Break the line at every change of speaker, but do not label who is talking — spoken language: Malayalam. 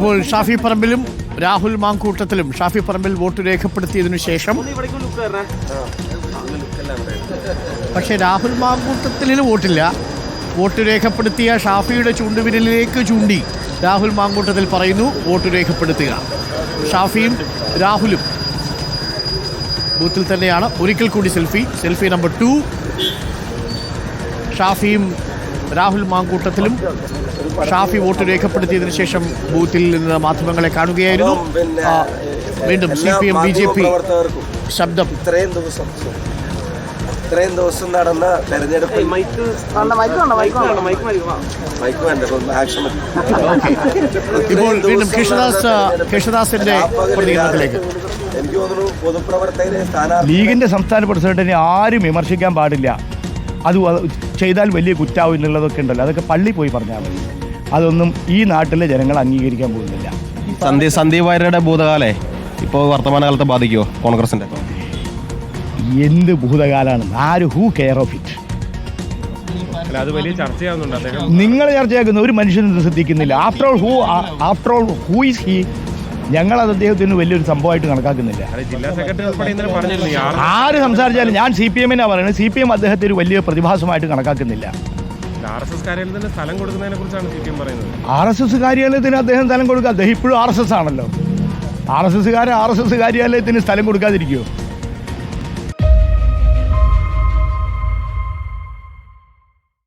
ഇപ്പോൾ ഷാഫി പറമ്പിലും രാഹുൽ മാങ്കൂട്ടത്തിലും ഷാഫി പറമ്പിൽ വോട്ട് രേഖപ്പെടുത്തിയതിനു ശേഷം പക്ഷേ രാഹുൽ മാങ്കൂട്ടത്തിന് വോട്ടില്ല. വോട്ട് രേഖപ്പെടുത്തിയ ഷാഫിയുടെ ചൂണ്ടുവിരലിലേക്ക് ചൂണ്ടി രാഹുൽ മാങ്കൂട്ടത്തിൽ പറയുന്നു വോട്ട് രേഖപ്പെടുത്തുക. ഷാഫിയും രാഹുലും ബൂത്തിൽ തന്നെയാണ്. ഒരിക്കൽ കൂടി സെൽഫി നമ്പർ 2. ഷാഫിയും രാഹുൽ മാങ്കൂട്ടത്തിലും ഷാഫി വോട്ട് രേഖപ്പെടുത്തിയതിനു ശേഷം ബൂത്തിൽ നിന്ന് മാധ്യമങ്ങളെ കാണുകയായിരുന്നു. വീണ്ടും CPM BJP ശബ്ദം.
ഇത്രയും ദിവസം നടന്ന തെരഞ്ഞെടുപ്പിൽ
ഇപ്പോൾ വീണ്ടും കൃഷ്ണദാസിന്റെ പ്രതികരണത്തിലേക്ക്.
എനിക്ക് തോന്നുന്നു പൊതുപ്രവർത്തകരെ
ലീഗിന്റെ സംസ്ഥാന പ്രസിഡന്റിനെ ആരും വിമർശിക്കാൻ പാടില്ല, അത് ചെയ്താൽ വലിയ കുറ്റാവും എന്നുള്ളതൊക്കെ ഉണ്ടല്ലോ, അതൊക്കെ പള്ളി പോയി പറഞ്ഞാൽ മതി. അതൊന്നും ഈ നാട്ടിലെ ജനങ്ങൾ അംഗീകരിക്കാൻ പോകുന്നില്ല.
സന്ദീപ് വാര്യരുടെ ഭൂതകാലേ ഇപ്പോൾ വർത്തമാനകാലത്തെ ബാധിക്കുമോ കോൺഗ്രസിന്റെ?
എന്ത് ഭൂതകാലാണ്? Who care of it?
അത് വലിയ ചർച്ചയാവുന്നുണ്ട്.
നിങ്ങൾ ചർച്ചയാക്കുന്ന ഒരു മനുഷ്യനും ശ്രദ്ധിക്കുന്നില്ല. After all who is he? ഞങ്ങളത് അദ്ദേഹത്തിന് വലിയൊരു സംഭവമായിട്ട് കണക്കാക്കുന്നില്ല.
ജില്ലാ സെക്രട്ടറി
ആര് സംസാരിച്ചാലും ഞാൻ CPM പറയുന്നത്. CPM അദ്ദേഹത്തെ ഒരു വലിയ പ്രതിഭാസമായിട്ട് കണക്കാക്കുന്നില്ല.
RSS കാര്യാലയത്തിന് സ്ഥലം കൊടുക്കുന്നതിനെ കുറിച്ചാണ് CPM പറയുന്നത്.
RSS കാര്യാലയത്തിന് അദ്ദേഹം സ്ഥലം കൊടുക്കുക. അദ്ദേഹം ഇപ്പോഴും RSS ആണല്ലോ. RSS കാര്യാലയത്തിന് സ്ഥലം കൊടുക്കാതിരിക്കുമോ?